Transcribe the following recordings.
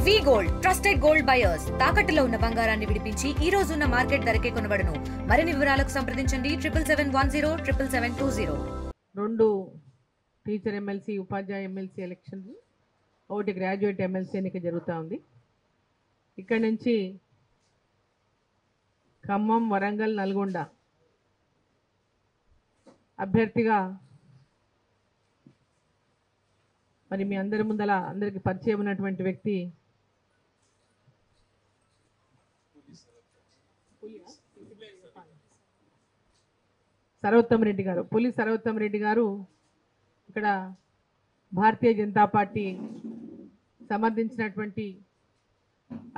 వి gold trusted gold buyers తాకట్టులో ఉన్న బంగారాన్ని విడిపించి ఈ రోజు ఉన్న మార్కెట్ ధరకే కొనబడును. మరిన్ని వివరాలకు సంప్రదించండి 77107720. రెండు టీచర్ ఎమ్మెల్సీ ఉపాధ్యాయ ఎమ్మెల్సీ ఎలక్షన్స్, ఒకటి గ్రాడ్యుయేట్ ఎమ్మెల్సీ ఎన్నిక జరుగుతూ ఉంది. ఇక్కడ నుంచి ఖమ్మం, వరంగల్, నల్గొండ అభ్యర్థిగా మరి మీ అందరి ముందల అందరికి పరిచయం ఉన్నటువంటి వ్యక్తి సర్వోత్తమ్ రెడ్డి గారు, పులి సర్వోత్తమ్ రెడ్డి గారు ఇక్కడ భారతీయ జనతా పార్టీ సమర్థించినటువంటి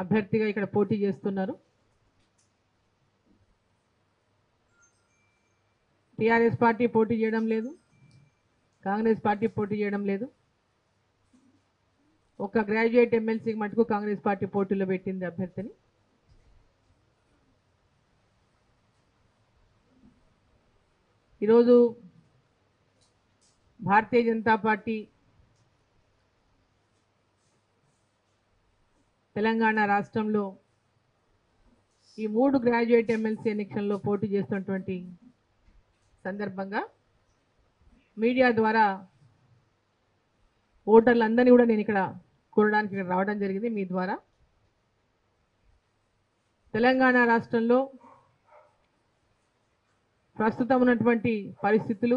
అభ్యర్థిగా ఇక్కడ పోటీ చేస్తున్నారు. టీఆర్ఎస్ పార్టీ పోటీ చేయడం లేదు, కాంగ్రెస్ పార్టీ పోటీ చేయడం లేదు. ఒక గ్రాడ్యుయేట్ ఎమ్మెల్సీకి మటుకు కాంగ్రెస్ పార్టీ పోటీలో పెట్టింది అభ్యర్థిని. ఈరోజు భారతీయ జనతా పార్టీ తెలంగాణ రాష్ట్రంలో ఈ 3 గ్రాడ్యుయేట్ ఎమ్మెల్సీ ఎన్నికల్లో పోటీ చేస్తున్నటువంటి సందర్భంగా మీడియా ద్వారా ఓటర్లందరినీ కూడా నేను ఇక్కడ కోరడానికి ఇక్కడ రావడం జరిగింది. మీ ద్వారా తెలంగాణ రాష్ట్రంలో ప్రస్తుతం ఉన్నటువంటి పరిస్థితులు,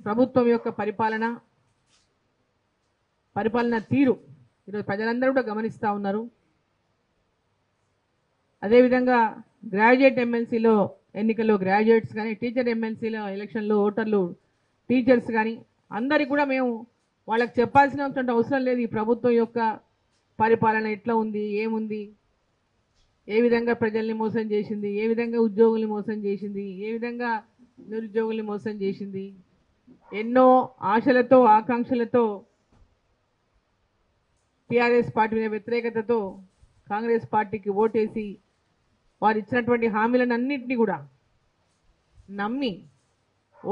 ప్రభుత్వం యొక్క పరిపాలన తీరు ఈరోజు ప్రజలందరూ కూడా గమనిస్తూ ఉన్నారు. అదేవిధంగా గ్రాడ్యుయేట్ ఎమ్మెల్సీలో ఎన్నికల్లో గ్రాడ్యుయేట్స్ కానీ, టీచర్ ఎమ్మెల్సీలో ఎలక్షన్లో ఓటర్లు టీచర్స్ కానీ అందరికీ కూడా మేము వాళ్ళకి చెప్పాల్సినటువంటి అవసరం లేదు. ఈ ప్రభుత్వం యొక్క పరిపాలన ఎట్లా ఉంది, ఏముంది, ఏ విధంగా ప్రజల్ని మోసం చేసింది, ఏ విధంగా ఉద్యోగుల్ని మోసం చేసింది, ఏ విధంగా నిరుద్యోగుల్ని మోసం చేసింది. ఎన్నో ఆశలతో ఆకాంక్షలతో టీఆర్ఎస్ పార్టీ మీద వ్యతిరేకతతో కాంగ్రెస్ పార్టీకి ఓటేసి వారు ఇచ్చినటువంటి హామీలను అన్నింటినీ కూడా నమ్మి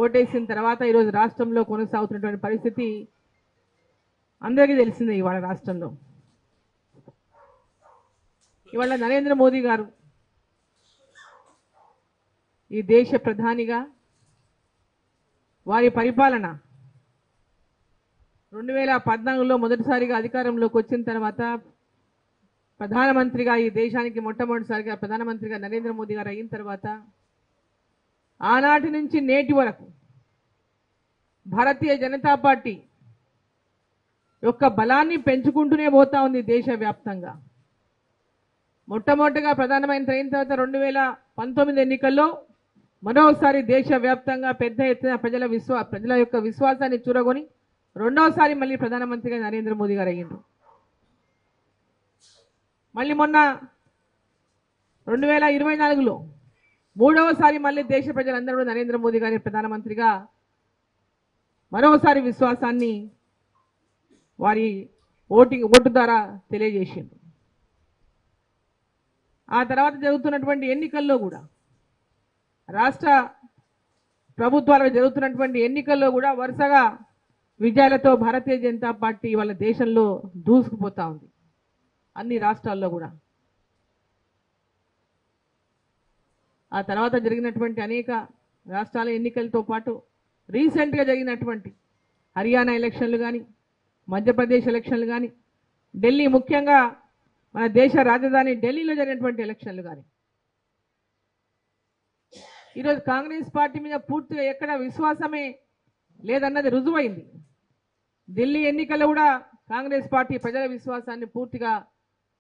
ఓటేసిన తర్వాత ఈరోజు రాష్ట్రంలో కొనసాగుతున్నటువంటి పరిస్థితి అందరికీ తెలిసిందే. ఇవాళ రాష్ట్రంలో ఇవాళ నరేంద్ర మోదీ గారు ఈ దేశ ప్రధానిగా వారి పరిపాలన 2014లో మొదటిసారిగా అధికారంలోకి వచ్చిన తర్వాత ప్రధానమంత్రిగా, ఈ దేశానికి మొట్టమొదటిసారిగా ప్రధానమంత్రిగా నరేంద్ర మోదీ గారు అయిన తర్వాత ఆనాటి నుంచి నేటి వరకు భారతీయ జనతా పార్టీ యొక్క బలాన్ని పెంచుకుంటూనే పోతా ఉంది దేశవ్యాప్తంగా. మొట్టమొదటిగా ప్రధానమంత్రి అయిన తర్వాత 2019 ఎన్నికల్లో మరోసారి దేశవ్యాప్తంగా పెద్ద ఎత్తున ప్రజల యొక్క విశ్వాసాన్ని చూరగొని రెండోసారి మళ్ళీ ప్రధానమంత్రిగా నరేంద్ర మోదీ గారు అయ్యిండ్రు. మళ్ళీ మొన్న 2024లో మూడవసారి మళ్ళీ దేశ ప్రజలందరూ నరేంద్ర మోదీ గారి ప్రధానమంత్రిగా మరోసారి విశ్వాసాన్ని వారి ఓటు ద్వారా తెలియజేసిండ్రు. ఆ తర్వాత జరుగుతున్నటువంటి ఎన్నికల్లో కూడా, రాష్ట్ర ప్రభుత్వాలకు జరుగుతున్నటువంటి ఎన్నికల్లో కూడా వరుసగా విజయాలతో భారతీయ జనతా పార్టీ వాళ్ళ దేశంలో దూసుకుపోతా ఉంది, అన్ని రాష్ట్రాల్లో కూడా. ఆ తర్వాత జరిగినటువంటి అనేక రాష్ట్రాల ఎన్నికలతో పాటు రీసెంట్గా జరిగినటువంటి హర్యానా ఎలక్షన్లు కానీ, మధ్యప్రదేశ్ ఎలక్షన్లు కానీ, ఢిల్లీ, ముఖ్యంగా మన దేశ రాజధాని ఢిల్లీలో జరిగినటువంటి ఎలక్షన్లు కానీ, ఈరోజు కాంగ్రెస్ పార్టీ మీద పూర్తిగా ఎక్కడ విశ్వాసమే లేదన్నది రుజువైంది. ఢిల్లీ ఎన్నికల్లో కూడా కాంగ్రెస్ పార్టీ ప్రజల విశ్వాసాన్ని పూర్తిగా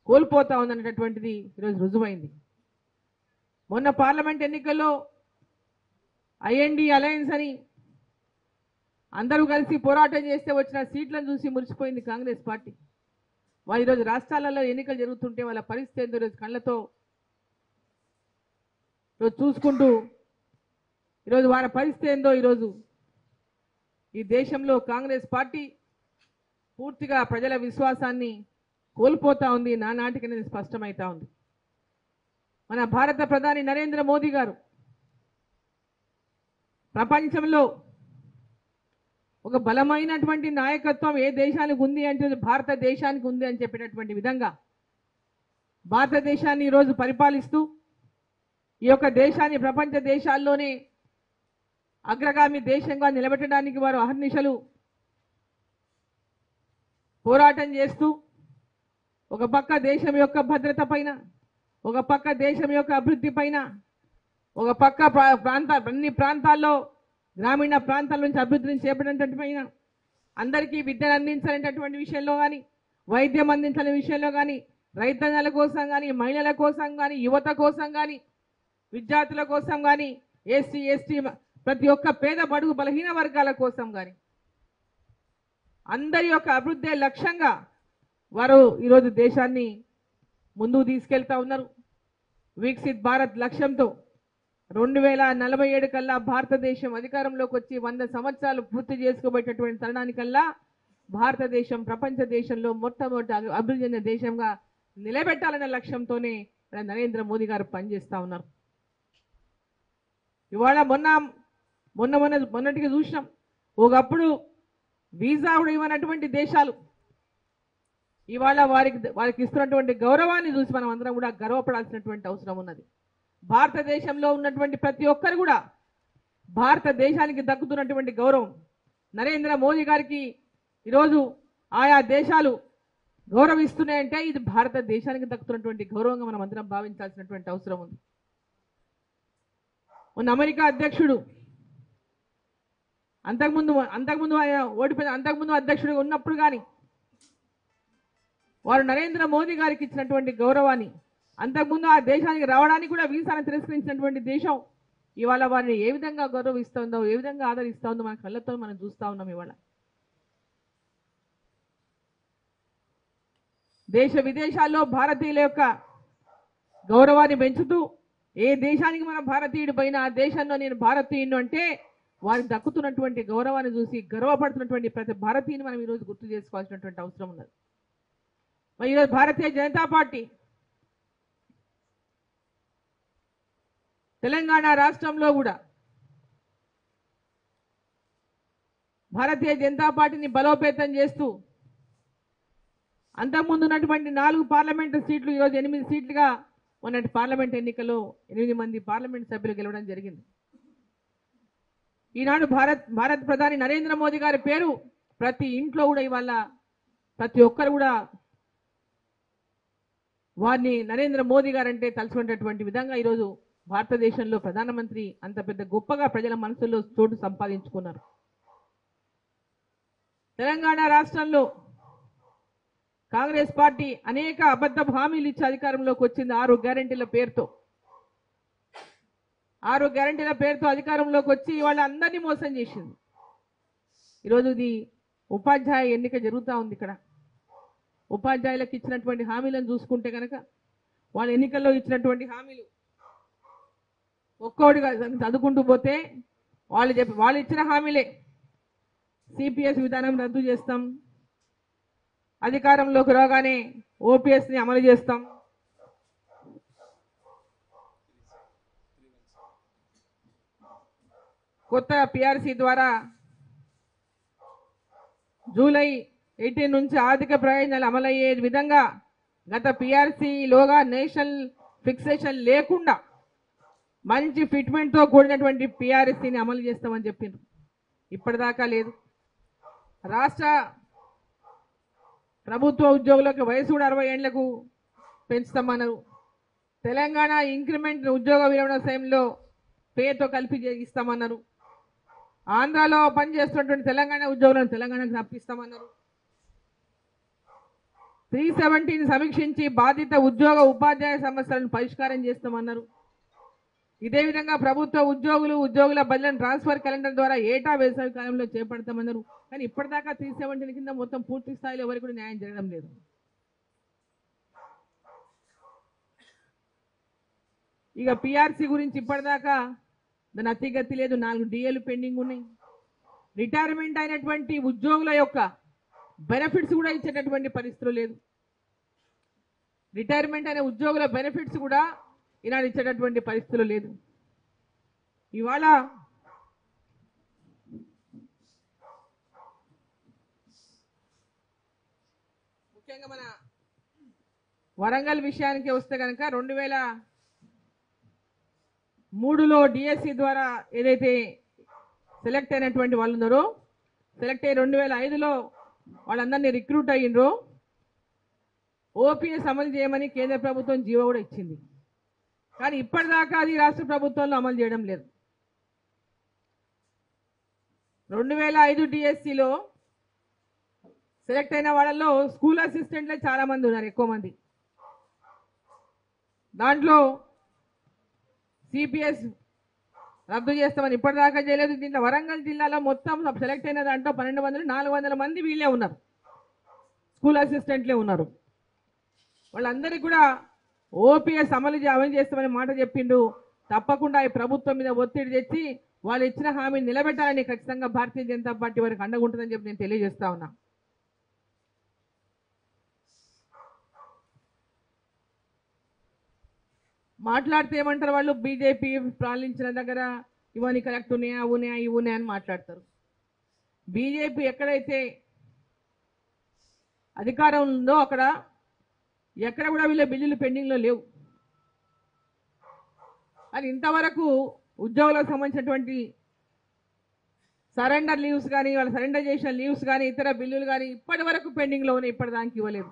కోల్పోతా ఉందనేటటువంటిది ఈరోజు రుజువైంది. మొన్న పార్లమెంట్ ఎన్నికల్లో ఐఎన్డి అలయన్స్ అని అందరూ కలిసి పోరాటం చేస్తే వచ్చిన సీట్లను చూసి మురిసిపోయింది కాంగ్రెస్ పార్టీ. వారు ఈరోజు రాష్ట్రాలలో ఎన్నికలు జరుగుతుంటే వాళ్ళ పరిస్థితి ఏందో ఈరోజు కళ్ళతో ఈరోజు చూసుకుంటూ ఈరోజు వారి పరిస్థితి ఏందో ఈరోజు ఈ దేశంలో కాంగ్రెస్ పార్టీ పూర్తిగా ప్రజల విశ్వాసాన్ని కోల్పోతా ఉంది, నానాటికి అనేది స్పష్టమవుతా ఉంది. మన భారత ప్రధాని నరేంద్ర మోదీ గారు ప్రపంచంలో ఒక బలమైనటువంటి నాయకత్వం ఏ దేశానికి ఉంది అంటే భారతదేశానికి ఉంది అని చెప్పేటటువంటి విధంగా భారతదేశాన్ని ఈరోజు పరిపాలిస్తూ ఈ యొక్క దేశాన్ని ప్రపంచ దేశాల్లోనే అగ్రగామి దేశంగా నిలబెట్టడానికి వారు అహర్నిశలు పోరాటం చేస్తూ ఒక పక్క దేశం యొక్క భద్రత పైన, ఒక పక్క దేశం యొక్క అభివృద్ధి పైన, ఒక పక్క అన్ని ప్రాంతాల్లో గ్రామీణ ప్రాంతాల నుంచి అభివృద్ధిని చేపట్టేటటువంటి పైన, అందరికీ విద్యను అందించాలనేటటువంటి విషయంలో కానీ, వైద్యం అందించాలనే విషయంలో కానీ, రైతన్నల కోసం కానీ, మహిళల కోసం కానీ, యువత కోసం కానీ, విద్యార్థుల కోసం కానీ, ఎస్సీ ఎస్టీ ప్రతి ఒక్క పేద బడుగు బలహీన వర్గాల కోసం కానీ అందరి యొక్క అభివృద్ధి లక్ష్యంగా వారు ఈరోజు దేశాన్ని ముందుకు తీసుకెళ్తా ఉన్నారు. వికసిత్ భారత్ లక్ష్యంతో 2047 కల్లా భారతదేశం అధికారంలోకి వచ్చి 100 సంవత్సరాలు పూర్తి చేసుకోబోయేటటువంటి తరుణానికల్లా భారతదేశం ప్రపంచ దేశంలో మొట్టమొదటి అభివృద్ధి చెందిన దేశంగా నిలబెట్టాలనే లక్ష్యంతోనే నరేంద్ర మోదీ గారు పనిచేస్తూ ఉన్నారు. ఇవాళ మొన్నటికి చూసినాం, ఒకప్పుడు వీసా కూడా ఇవ్వనటువంటి దేశాలు ఇవాళ వారికి ఇస్తున్నటువంటి గౌరవాన్ని చూసి మనం అందరం కూడా గర్వపడాల్సినటువంటి అవసరం ఉన్నది. భారతదేశంలో ఉన్నటువంటి ప్రతి ఒక్కరు కూడా భారతదేశానికి దక్కుతున్నటువంటి గౌరవం నరేంద్ర మోదీ గారికి ఈరోజు ఆయా దేశాలు గౌరవిస్తున్నాయంటే ఇది భారతదేశానికి దక్కుతున్నటువంటి గౌరవంగా మనం అందరం భావించాల్సినటువంటి అవసరం ఉంది. మొన్న అమెరికా అధ్యక్షుడు అంతకుముందు ఆయన ఓడిపోయిన అంతకుముందు అధ్యక్షుడిగా ఉన్నప్పుడు కానీ వారు నరేంద్ర మోదీ గారికి ఇచ్చినటువంటి గౌరవాన్ని, అంతకుముందు ఆ దేశానికి రావడానికి కూడా వీసాను తిరస్కరించినటువంటి దేశం ఇవాళ వారిని ఏ విధంగా గౌరవిస్తుందో, ఏ విధంగా ఆదరిస్తుందో మన కళ్ళతో మనం చూస్తూ ఉన్నాం. ఇవాళ దేశ విదేశాల్లో భారతీయుల యొక్క గౌరవాన్ని పెంచుతూ ఏ దేశానికి మన భారతీయుడు పైన ఆ దేశంలో నేను భారతీయుడు అంటే వారికి దక్కుతున్నటువంటి గౌరవాన్ని చూసి గర్వపడుతున్నటువంటి ప్రతి భారతీయుని మనం ఈరోజు గుర్తు చేసుకోవాల్సినటువంటి అవసరం ఉన్నది. మరి ఈరోజు భారతీయ జనతా పార్టీ తెలంగాణ రాష్ట్రంలో కూడా భారతీయ జనతా పార్టీని బలోపేతం చేస్తూ అంతకుముందు ఉన్నటువంటి 4 పార్లమెంటు సీట్లు ఈరోజు 8 సీట్లుగా మొన్నటి పార్లమెంట్ ఎన్నికల్లో 8 మంది పార్లమెంట్ సభ్యులు గెలవడం జరిగింది. ఈనాడు భారత ప్రధాని నరేంద్ర మోదీ గారి పేరు ప్రతి ఇంట్లో కూడా ఇవాళ ప్రతి ఒక్కరు కూడా వారిని నరేంద్ర మోదీ గారు అంటే తలుచుకునేటటువంటి విధంగా ఈరోజు భారతదేశంలో ప్రధానమంత్రి అంత పెద్ద గొప్పగా ప్రజల మనసుల్లో చోటు సంపాదించుకున్నారు. తెలంగాణ రాష్ట్రంలో కాంగ్రెస్ పార్టీ అనేక అబద్ధ హామీలు ఇచ్చి అధికారంలోకి వచ్చింది. 6 గ్యారెంటీల పేరుతో 6 గ్యారెంటీల పేరుతో అధికారంలోకి వచ్చి వాళ్ళ అందరినీ మోసం చేసింది. ఈరోజు ఇది ఉపాధ్యాయ ఎన్నిక జరుగుతూ ఉంది. ఇక్కడ ఉపాధ్యాయులకు ఇచ్చినటువంటి హామీలను చూసుకుంటే కనుక వాళ్ళ ఎన్నికల్లో ఇచ్చినటువంటి హామీలు ఒక్కోటిగా చదువుకుంటూ పోతే వాళ్ళు ఇచ్చిన హామీలే. సిపిఎస్ విధానం రద్దు చేస్తాం, అధికారంలోకి రాగానే ఓపీఎస్ని అమలు చేస్తాం, కొత్త పిఆర్సీ ద్వారా జూలై 18 నుంచి ఆర్థిక ప్రయోజనాలు అమలయ్యే విధంగా గత పిఆర్సీలోగా నేషనల్ ఫిక్సేషన్ లేకుండా మంచి ఫిట్మెంట్తో కూడినటువంటి పిఆర్సీని అమలు చేస్తామని చెప్పిండ్రు. ఇప్పటిదాకా లేదు. రాష్ట్ర ప్రభుత్వ ఉద్యోగులకు వయసు కూడా 60 ఏళ్లకు పెంచుతామన్నారు. తెలంగాణ ఇంక్రిమెంట్ ఉద్యోగ విరమణ సమయంలో పేతో కలిపి ఇస్తామన్నారు. ఆంధ్రాలో పనిచేస్తున్నటువంటి తెలంగాణ ఉద్యోగులను తెలంగాణకు రప్పిస్తామన్నారు. 370ని సమీక్షించి బాధిత ఉద్యోగ ఉపాధ్యాయ సమస్యలను పరిష్కారం చేస్తామన్నారు. ఇదే విధంగా ప్రభుత్వ ఉద్యోగుల బదిలీలను ట్రాన్స్ఫర్ క్యాలెండర్ ద్వారా ఏటా వేసవి కాలంలో చేపడతామన్నారు. కానీ ఇప్పటిదాకా 370 కింద మొత్తం పూర్తి స్థాయిలో ఎవరికి కూడా న్యాయం జరగడం లేదు. ఇక పిఆర్సీ గురించి ఇప్పటిదాకా దాని అతిగతి లేదు. 4 డిఏలు పెండింగ్ ఉన్నాయి. రిటైర్మెంట్ అయినటువంటి ఉద్యోగుల యొక్క బెనిఫిట్స్ కూడా ఇచ్చేటటువంటి పరిస్థితులు లేదు. రిటైర్మెంట్ అయిన ఉద్యోగుల బెనిఫిట్స్ కూడా ఈనాడు ఇచ్చేటటువంటి పరిస్థితులు లేదు. ఇవాళ ముఖ్యంగా మన వరంగల్ విషయానికి వస్తే కనుక 2003లో డిఎస్సి ద్వారా ఏదైతే సెలెక్ట్ అయినటువంటి వాళ్ళు ఉన్నారో, సెలెక్ట్ అయ్యి 2005లో వాళ్ళందరినీ రిక్రూట్ అయ్యిండ్రో ఓపీఎస్ అమలు చేయమని కేంద్ర ప్రభుత్వం జీవో కూడా ఇచ్చింది. కానీ ఇప్పటిదాకా అది రాష్ట్ర ప్రభుత్వంలో అమలు చేయడం లేదు. 2005 డిఎస్సిలో సెలెక్ట్ అయిన వాళ్ళలో స్కూల్ అసిస్టెంట్లే చాలా మంది ఉన్నారు, ఎక్కువ మంది. దాంట్లో సిపిఎస్ రద్దు చేస్తామని ఇప్పటిదాకా చేయలేదు. దీంట్లో వరంగల్ జిల్లాలో మొత్తం సెలెక్ట్ అయిన దాంట్లో 400 మంది వీళ్ళే ఉన్నారు, స్కూల్ అసిస్టెంట్లే ఉన్నారు. వాళ్ళందరికీ కూడా ఓపీఎస్ అమలు చేస్తామని మాట చెప్పిండు. తప్పకుండా ఈ ప్రభుత్వం మీద ఒత్తిడి తెచ్చి వాళ్ళు ఇచ్చిన హామీని నిలబెట్టాలని ఖచ్చితంగా భారతీయ జనతా పార్టీ వారికి అండగా ఉంటుందని చెప్పి నేను తెలియజేస్తా ఉన్నా. మాట్లాడితే ఏమంటారు వాళ్ళు, బీజేపీ పాలించిన దగ్గర ఇవన్నీ కరెక్ట్ ఉన్నాయా, అవి ఉన్నాయా, ఇవి ఉన్నాయా అని మాట్లాడతారు. బీజేపీ ఎక్కడైతే అధికారం ఉందో అక్కడ ఎక్కడ కూడా వీళ్ళ బిల్లులు పెండింగ్లో లేవు. అది ఇంతవరకు ఉద్యోగులకు సంబంధించినటువంటి సరెండర్ లీవ్స్ కానీ, వాళ్ళు సరెండర్ చేసిన లీవ్స్ కానీ, ఇతర బిల్లులు కానీ ఇప్పటి వరకు పెండింగ్లో ఉన్నాయి, ఇప్పటిదానికి ఇవ్వలేదు.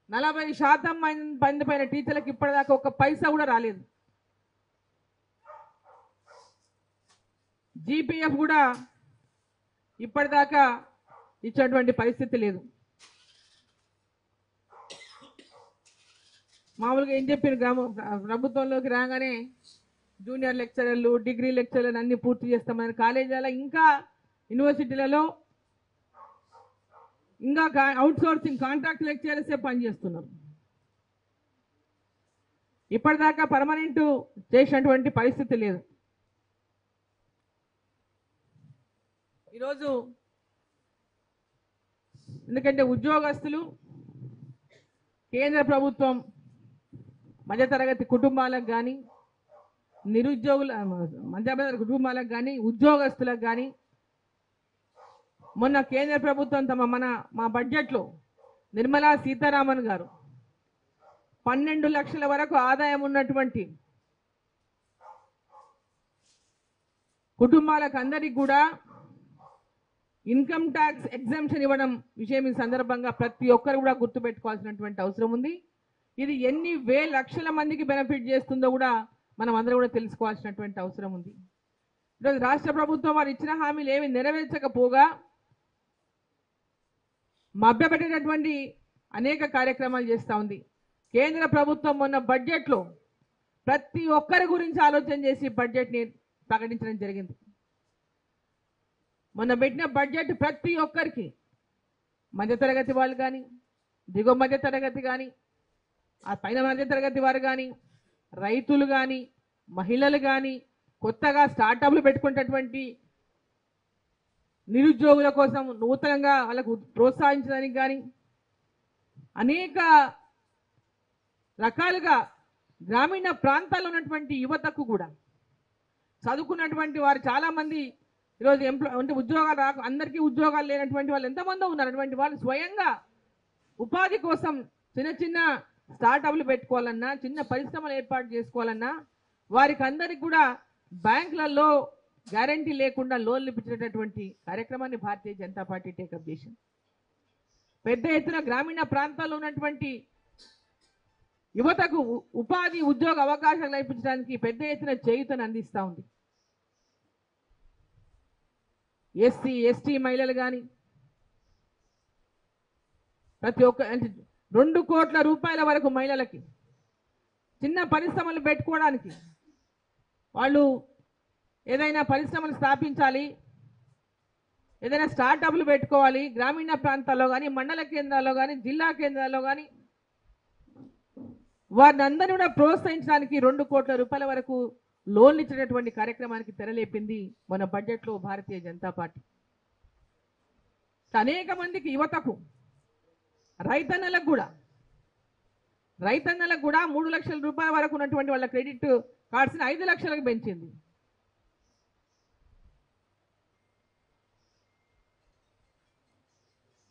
40% మంది పైన టీచర్లకు ఇప్పటిదాకా ఒక్క పైసా కూడా రాలేదు. జీపీఎఫ్ కూడా ఇప్పటిదాకా ఇచ్చేటువంటి పరిస్థితి లేదు. మామూలుగా ఏం చెప్పిన ప్రభుత్వంలోకి రాగానే జూనియర్ లెక్చరర్లు, డిగ్రీ లెక్చరర్లు అన్ని పూర్తి చేస్తామని, కాలేజీలలో ఇంకా యూనివర్సిటీలలో ఇంకా అవుట్సోర్సింగ్ కాంట్రాక్ట్ లెక్చరర్సే పనిచేస్తున్నారు. ఇప్పటిదాకా పర్మనెంట్ చేసినటువంటి పరిస్థితి లేదు. ఈరోజు ఎందుకంటే ఉద్యోగస్తులు, కేంద్ర ప్రభుత్వం మధ్యతరగతి కుటుంబాలకు కానీ, నిరుద్యోగుల మధ్యతరగతి కుటుంబాలకు కానీ, ఉద్యోగస్తులకు కానీ మొన్న కేంద్ర ప్రభుత్వం మా బడ్జెట్లో నిర్మలా సీతారామన్ గారు 12 లక్షల వరకు ఆదాయం ఉన్నటువంటి కుటుంబాలకు అందరికీ కూడా ఇన్కమ్ ట్యాక్స్ ఎగ్జామ్షన్ ఇవ్వడం విషయం ఈ సందర్భంగా ప్రతి ఒక్కరు కూడా గుర్తుపెట్టుకోవాల్సినటువంటి అవసరం ఉంది. ఇది ఎన్ని లక్షల మందికి బెనిఫిట్ చేస్తుందో కూడా మనం అందరూ కూడా తెలుసుకోవాల్సినటువంటి అవసరం ఉంది. ఈరోజు రాష్ట్ర ప్రభుత్వం వారు ఇచ్చిన హామీలు ఏమి నెరవేర్చకపోగా మభ్యపెట్టేటటువంటి అనేక కార్యక్రమాలు చేస్తూ ఉంది. కేంద్ర ప్రభుత్వం మొన్న బడ్జెట్లో ప్రతి ఒక్కరి గురించి ఆలోచన చేసి బడ్జెట్ని ప్రకటించడం జరిగింది. మొన్న పెట్టిన బడ్జెట్ ప్రతి ఒక్కరికి, మధ్యతరగతి వాళ్ళు కానీ, దిగువ మధ్యతరగతి కానీ, ఆ పైన మధ్యతరగతి వారు కానీ, రైతులు కానీ, మహిళలు కానీ, కొత్తగా స్టార్టప్లు పెట్టుకునేటటువంటి నిరుద్యోగుల కోసం నూతనంగా వాళ్ళకు ప్రోత్సహించడానికి కానీ అనేక రకాలుగా గ్రామీణ ప్రాంతాల్లో ఉన్నటువంటి యువతకు కూడా, చదువుకున్నటువంటి వారు చాలామంది ఈరోజు అంటే ఉద్యోగాలు అందరికీ ఉద్యోగాలు లేనటువంటి వాళ్ళు ఎంతమందో ఉన్నారు. అటువంటి వాళ్ళు స్వయంగా ఉపాధి కోసం చిన్న చిన్న స్టార్టప్లు పెట్టుకోవాలన్నా, చిన్న పరిశ్రమలు ఏర్పాటు చేసుకోవాలన్నా వారికి అందరికి కూడా బ్యాంకులలో గ్యారంటీ లేకుండా లోన్లు ఇప్పించేటటువంటి కార్యక్రమాన్ని భారతీయ జనతా పార్టీ టేకప్ చేసింది. పెద్ద ఎత్తున గ్రామీణ ప్రాంతాల్లో ఉన్నటువంటి యువతకు ఉపాధి ఉద్యోగ అవకాశాలు కల్పించడానికి పెద్ద ఎత్తున చేయూతను అందిస్తూ ఉంది. ఎస్సీ ఎస్టీ మహిళలు కానీ ప్రతి ఒక్క 2 కోట్ల రూపాయల వరకు మహిళలకి చిన్న పరిశ్రమలు పెట్టుకోవడానికి, వాళ్ళు ఏదైనా పరిశ్రమలు స్థాపించాలి, ఏదైనా స్టార్టప్లు పెట్టుకోవాలి, గ్రామీణ ప్రాంతాల్లో కానీ, మండల కేంద్రాల్లో కానీ, జిల్లా కేంద్రాల్లో కానీ వారిని అందరినీ కూడా ప్రోత్సహించడానికి 2 కోట్ల రూపాయల వరకు లోన్లు ఇచ్చేటటువంటి కార్యక్రమానికి తెరలేపింది మన బడ్జెట్లో భారతీయ జనతా పార్టీ. అనేక మందికి యువతకు, రైతన్నలకు కూడా 3 లక్షల రూపాయల వరకు ఉన్నటువంటి వాళ్ళ క్రెడిట్ కార్డ్స్ని 5 లక్షలకు పెంచింది.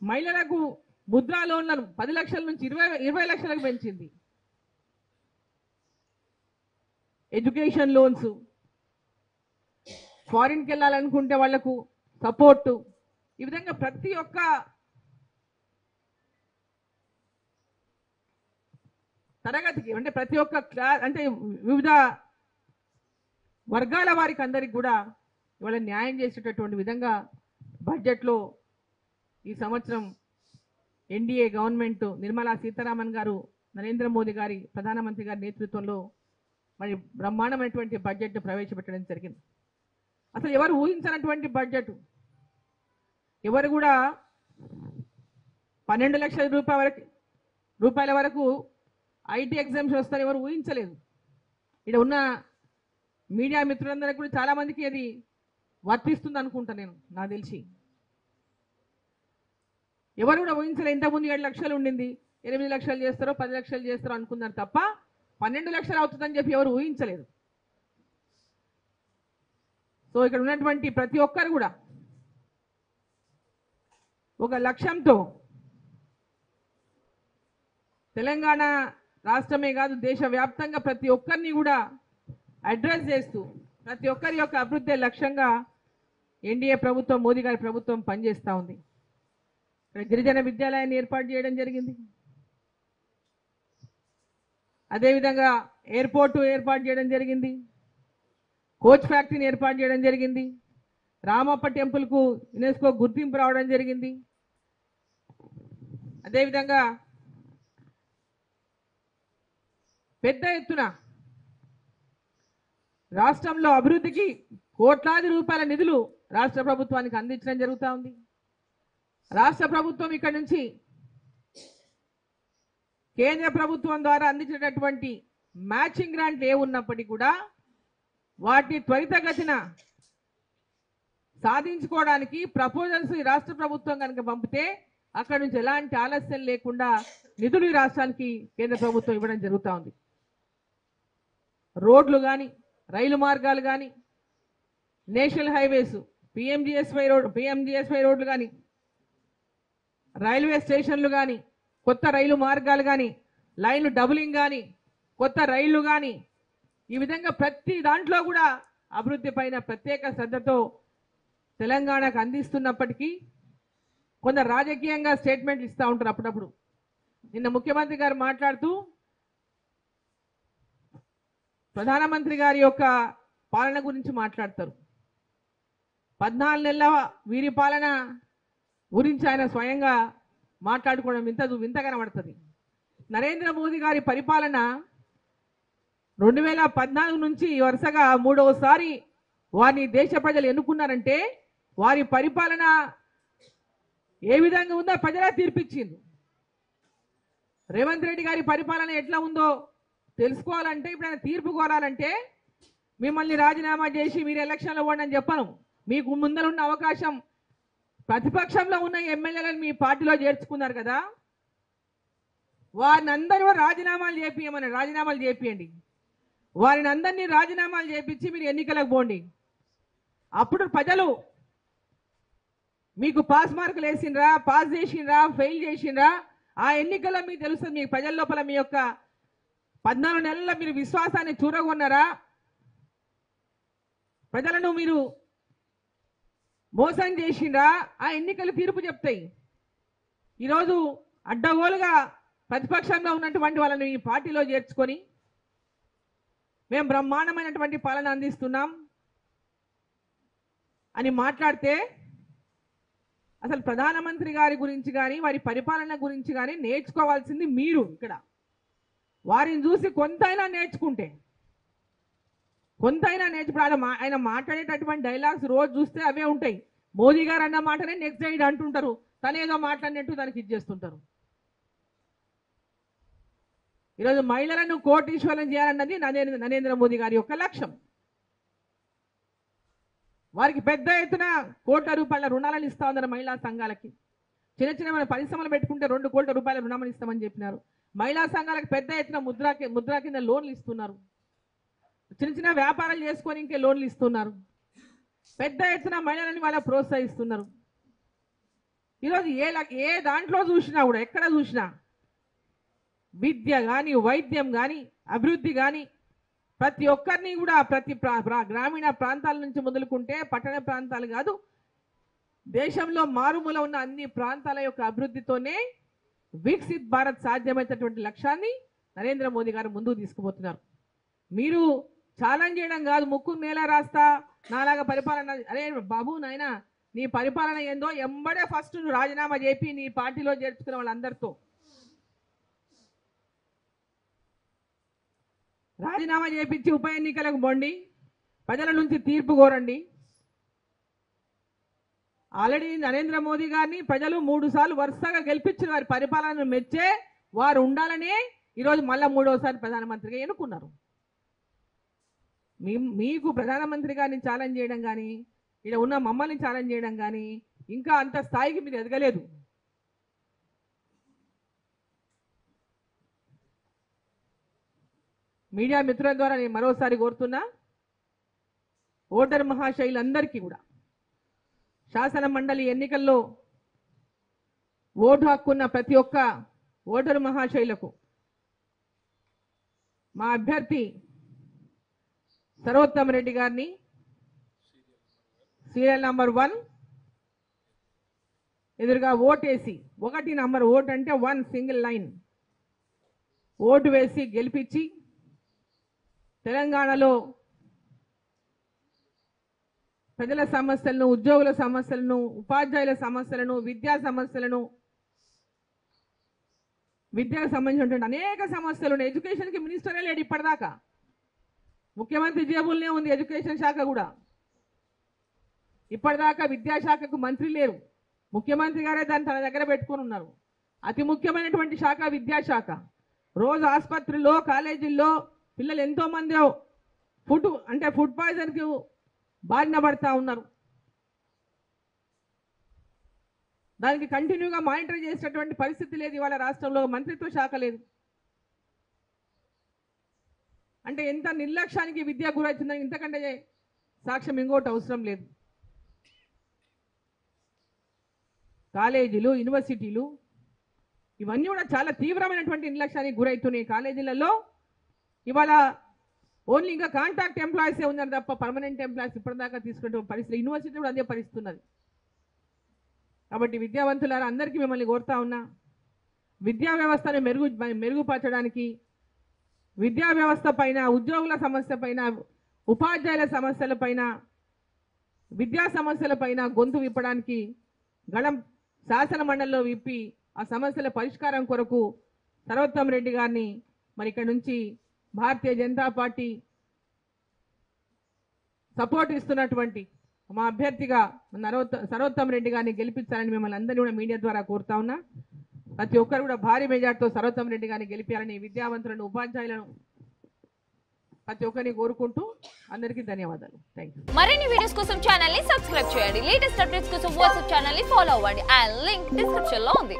మహిళలకు ముద్రా లోన్లను 10 లక్షల నుంచి 20 లక్షలకు పెంచింది. ఎడ్యుకేషన్ లోన్స్, ఫారిన్కి వెళ్ళాలనుకుంటే వాళ్లకు సపోర్టు, ఈ విధంగా ప్రతి ఒక్క తరగతికి అంటే ప్రతి ఒక్క అంటే వివిధ వర్గాల వారికి అందరికి కూడా ఇవాళ న్యాయం చేసేటటువంటి విధంగా బడ్జెట్లో ఈ సంవత్సరం ఎన్డీఏ గవర్నమెంట్ నిర్మలా సీతారామన్ గారు, నరేంద్ర మోదీ గారి ప్రధానమంత్రి గారి నేతృత్వంలో మరి బ్రహ్మాండమైనటువంటి బడ్జెట్ ప్రవేశపెట్టడం జరిగింది. అసలు ఎవరు ఊహించినటువంటి బడ్జెట్, ఎవరు కూడా 12 లక్షల రూపాయల వరకు ఐటీ ఎగ్జామ్షన్ వస్తారని ఎవరు ఊహించలేదు. ఇక్కడ ఉన్న మీడియా మిత్రులందరికీ కూడా చాలా మందికి అది వర్తిస్తుంది అనుకుంటా నేను, నాకు తెలిసి ఎవరు కూడా ఊహించలేదు. ఇంతకుముందు 7 లక్షలు ఉండింది, 8 లక్షలు చేస్తారో 10 లక్షలు చేస్తారో అనుకున్నారు తప్ప 12 లక్షలు అవుతుందని చెప్పి ఎవరు ఊహించలేదు. సో ఇక్కడ ఉన్నటువంటి ప్రతి ఒక్కరు కూడా ఒక లక్ష్యంతో తెలంగాణ రాష్ట్రమే కాదు దేశవ్యాప్తంగా ప్రతి ఒక్కరిని కూడా అడ్రస్ చేస్తూ ప్రతి ఒక్కరి యొక్క అభివృద్ధి లక్ష్యంగా ఎన్డీఏ ప్రభుత్వం, మోదీ గారి ప్రభుత్వం పనిచేస్తూ ఉంది. ఇక్కడ గిరిజన విద్యాలయాన్ని ఏర్పాటు చేయడం జరిగింది. అదేవిధంగా ఎయిర్పోర్టు ఏర్పాటు చేయడం జరిగింది. కోచ్ ఫ్యాక్టరీని ఏర్పాటు చేయడం జరిగింది. రామప్ప టెంపుల్కు యునెస్కో గుర్తింపు రావడం జరిగింది. అదేవిధంగా పెద్ద ఎత్తున రాష్ట్రంలో అభివృద్ధికి కోట్లాది రూపాయల నిధులు రాష్ట్ర ప్రభుత్వానికి అందించడం జరుగుతూ ఉంది. రాష్ట్ర ప్రభుత్వం ఇక్కడ నుంచి కేంద్ర ప్రభుత్వం ద్వారా అందించినటువంటి మ్యాచింగ్ గ్రాంట్లు ఏ ఉన్నప్పటికీ కూడా వాటిని త్వరితగతిన సాధించుకోవడానికి ప్రపోజల్స్ ఈ రాష్ట్ర ప్రభుత్వం కనుక పంపితే అక్కడ నుంచి ఎలాంటి ఆలస్యం లేకుండా నిధులు ఈ రాష్ట్రానికి కేంద్ర ప్రభుత్వం ఇవ్వడం జరుగుతూ ఉంది. రోడ్లు కానీ, రైలు మార్గాలు కానీ, నేషనల్ హైవేస్, పిఎంజిఎస్వై రోడ్లు కానీ, రైల్వే స్టేషన్లు కానీ, కొత్త రైలు మార్గాలు కానీ, లైన్లు డబులింగ్ కానీ, కొత్త రైళ్లు కానీ, ఈ విధంగా ప్రతి దాంట్లో కూడా అభివృద్ధి పైన ప్రత్యేక శ్రద్ధతో తెలంగాణకు అందిస్తున్నప్పటికీ కొందరు రాజకీయంగా స్టేట్మెంట్లు ఇస్తూ ఉంటారు అప్పుడప్పుడు. నిన్న ముఖ్యమంత్రి గారు మాట్లాడుతూ ప్రధానమంత్రి గారి యొక్క పాలన గురించి మాట్లాడతారు. 14 నెలల వీరి పాలన గురించి ఆయన స్వయంగా మాట్లాడుకోవడం వింత కనబడుతుంది. నరేంద్ర మోదీ గారి పరిపాలన 2014 నుంచి వరుసగా 3వసారి వారిని దేశ ప్రజలు ఎన్నుకున్నారంటే వారి పరిపాలన ఏ విధంగా ఉందో ప్రజలే తీర్పిచ్చింది. రేవంత్ రెడ్డి గారి పరిపాలన ఎట్లా ఉందో తెలుసుకోవాలంటే, ఇప్పుడు ఆయన తీర్పు కోరాలంటే మిమ్మల్ని రాజీనామా చేసి మీరు ఎలక్షన్లో పోండి అని చెప్పను. మీకు ముందరున్న అవకాశం ప్రతిపక్షంలో ఉన్న ఎమ్మెల్యేలను మీ పార్టీలో చేర్చుకున్నారు కదా, వారిని అందరూ రాజీనామాలు చేపియండి. వారిని అందరినీ రాజీనామాలు చేపించి మీరు ఎన్నికలకు పోండి. అప్పుడు ప్రజలు మీకు పాస్ మార్కులు వేసిండ్రా, పాస్ చేసిండ్రా, ఫెయిల్ చేసిండ్రా, ఆ ఎన్నికల్లో మీకు తెలుస్తుంది. మీకు ప్రజల లోపల మీ యొక్క 14 నెలల్లో మీరు విశ్వాసాన్ని చూరగొన్నారా, ప్రజలను మీరు మోసం చేసిండ్రా, ఆ ఎన్నికలు తీర్పు చెప్తాయి. ఈరోజు అడ్డగోలుగా ప్రతిపక్షంలో ఉన్నటువంటి వాళ్ళని ఈ పార్టీలో చేర్చుకొని మేము బ్రహ్మాండమైనటువంటి పాలన అందిస్తున్నాం అని మాట్లాడితే అసలు ప్రధానమంత్రి గారి గురించి కానీ వారి పరిపాలన గురించి కానీ నేర్చుకోవాల్సింది మీరు. ఇక్కడ వారిని చూసి కొంతైనా నేర్చుకుంటే ఆయన మాట్లాడేటటువంటి డైలాగ్స్ రోజు చూస్తే అవే ఉంటాయి. మోదీ గారు అన్న మాటనే నెక్స్ట్ డే అంటుంటారు, తనేదో మాట్లాడినట్టు దానికి ఇచ్చేస్తుంటారు. ఈరోజు మహిళలను కోటీశ్వరం చేయాలన్నది నరేంద్ర మోదీ గారి యొక్క లక్ష్యం. వారికి పెద్ద ఎత్తున కోట్ల రూపాయల రుణాలను ఇస్తా ఉన్నారు మహిళా సంఘాలకి. చిన్న మన పరిశ్రమలు పెట్టుకుంటే 2 కోట్ల రూపాయల రుణాలను ఇస్తామని చెప్పినారు. మహిళా సంఘాలకు పెద్ద ఎత్తున ముద్రా కింద లోన్లు ఇస్తున్నారు. చిన్న వ్యాపారాలు చేసుకొని ఇంకే లోన్లు ఇస్తున్నారు. పెద్ద ఎత్తున మహిళలని వాళ్ళ ప్రోత్సహిస్తున్నారు. ఈరోజు ఏ దాంట్లో చూసినా కూడా ఎక్కడ చూసినా విద్య కానీ వైద్యం కానీ అభివృద్ధి కానీ ప్రతి ఒక్కరిని కూడా ప్రతి గ్రామీణ ప్రాంతాల నుంచి మొదలుకుంటే పట్టణ ప్రాంతాలు కాదు, దేశంలో మారుమూల ఉన్న అన్ని ప్రాంతాల యొక్క అభివృద్ధితోనే వికసిత్ భారత్ సాధ్యమైనటువంటి లక్ష్యాన్ని నరేంద్ర మోదీ గారు ముందుకు తీసుకుపోతున్నారు. మీరు ఛాలెంజ్ చేయడం కాదు, ముక్కు నేల రాస్తా నాలాగా పరిపాలన, అరే బాబు నాయన నీ పరిపాలన ఏందో ఎంబడే ఫస్ట్ నువ్వు రాజీనామా చేపి నీ పార్టీలో చేర్చుకున్న వాళ్ళందరితో రాజీనామా చేపించి ఉప ఎన్నికలకు పోండి, ప్రజల నుంచి తీర్పు కోరండి. ఆల్రెడీ నరేంద్ర మోదీ గారిని ప్రజలు 3 సార్లు వరుసగా గెలిపించిన వారి పరిపాలనను మెచ్చే వారు ఉండాలనే ఈరోజు మళ్ళా 3వసారి ప్రధానమంత్రిగా ఎన్నుకున్నారు. మీకు ప్రధానమంత్రి గారిని ఛాలెంజ్ చేయడం కానీ ఇక్కడ ఉన్న మమ్మల్ని ఛాలెంజ్ చేయడం కానీ ఇంకా అంత స్థాయికి మీరు ఎదగలేదు. మీడియా మిత్రుల ద్వారా నేను మరోసారి కోరుతున్నా, ఓటర్ మహాశైలందరికీ కూడా శాసన మండలి ఎన్నికల్లో ఓటు హక్కున్న ప్రతి ఒక్క ఓటరు మహాశైలకు మా అభ్యర్థి సర్వోత్తమ రెడ్డి గారిని సీరియల్ నంబర్ 1 ఎదురుగా ఓటేసి 1 నంబర్ ఓటు అంటే 1 సింగిల్ లైన్ ఓటు వేసి గెలిపించి తెలంగాణలో ప్రజల సమస్యలను, ఉద్యోగుల సమస్యలను, ఉపాధ్యాయుల సమస్యలను, విద్యా సమస్యలను, విద్యకు సంబంధించినటువంటి అనేక సమస్యలు ఉన్నాయి. ఎడ్యుకేషన్కి మినిస్టరే లేడు ఇప్పటిదాకా, ముఖ్యమంత్రి జేబుల్నే ఉంది ఎడ్యుకేషన్ శాఖ కూడా. ఇప్పటిదాకా విద్యాశాఖకు మంత్రి లేరు, ముఖ్యమంత్రి గారే దాన్ని తన దగ్గర పెట్టుకొని ఉన్నారు. అతి ముఖ్యమైనటువంటి శాఖ విద్యాశాఖ. రోజు ఆసుపత్రుల్లో, కాలేజీల్లో పిల్లలు ఎంతో మంది ఫుడ్ పాయిజన్కి బారిన పడతా ఉన్నారు. దానికి కంటిన్యూగా మానిటర్ చేసేటటువంటి పరిస్థితి లేదు. ఇవాళ రాష్ట్రంలో మంత్రిత్వ శాఖ లేదు. అంటే ఎంత నిర్లక్ష్యానికి విద్య గురవుతుందని ఇంతకంటే సాక్ష్యం ఇంకోటి అవసరం లేదు. కాలేజీలు, యూనివర్సిటీలు ఇవన్నీ కూడా చాలా తీవ్రమైనటువంటి నిర్లక్ష్యానికి గురవుతున్నాయి. కాలేజీలలో ఇవాళ ఓన్లీ ఇంకా కాంట్రాక్ట్ ఎంప్లాయీసే ఉన్నారు తప్ప పర్మనెంట్ ఎంప్లాయీస్ ఇప్పటిదాకా తీసుకునే పరిస్థితి. యూనివర్సిటీ కూడా అదే పరిస్థితి ఉన్నది. కాబట్టి విద్యావంతులారా అందరికీ మిమ్మల్ని కోరుతా ఉన్నా, విద్యా వ్యవస్థను మెరుగుపరచడానికి, విద్యా వ్యవస్థ పైన, ఉద్యోగుల సమస్య పైన, ఉపాధ్యాయుల సమస్యల పైన, విద్యా సమస్యల పైన గొంతు విప్పడానికి గళం శాసన మండలిలో విప్పి ఆ సమస్యల పరిష్కారం కొరకు సర్వోత్తమ రెడ్డి గారిని మరి ఇక్కడ నుంచి భారతీయ జనతా పార్టీ సపోర్ట్ ఇస్తున్నటువంటి మా అభ్యర్థిగా సర్వోత్తమ రెడ్డి గారిని గెలిపించాలని మిమ్మల్ని అందరినీ కూడా మీడియా ద్వారా కోరుతా ఉన్నా. ప్రతి ఒక్కరు కూడా భారీ మెజార్టీతో సర్వోత్తమ రెడ్డి గారిని గెలిపించాలని విద్యావంతులను, ఉపాధ్యాయులను ప్రతి ఒక్కరిని కోరుకుంటూ అందరికీ ధన్యవాదాలు. Thank you. మరిన్ని వీడియోస్ కోసం ఛానల్ ని సబ్స్క్రైబ్ చేయండి. లేటెస్ట్ అప్డేట్స్ కోసం వాట్సాప్ ఛానల్ ని ఫాలో అవ్వండి. ఆ లింక్ డిస్క్రిప్షన్ లో ఉంది.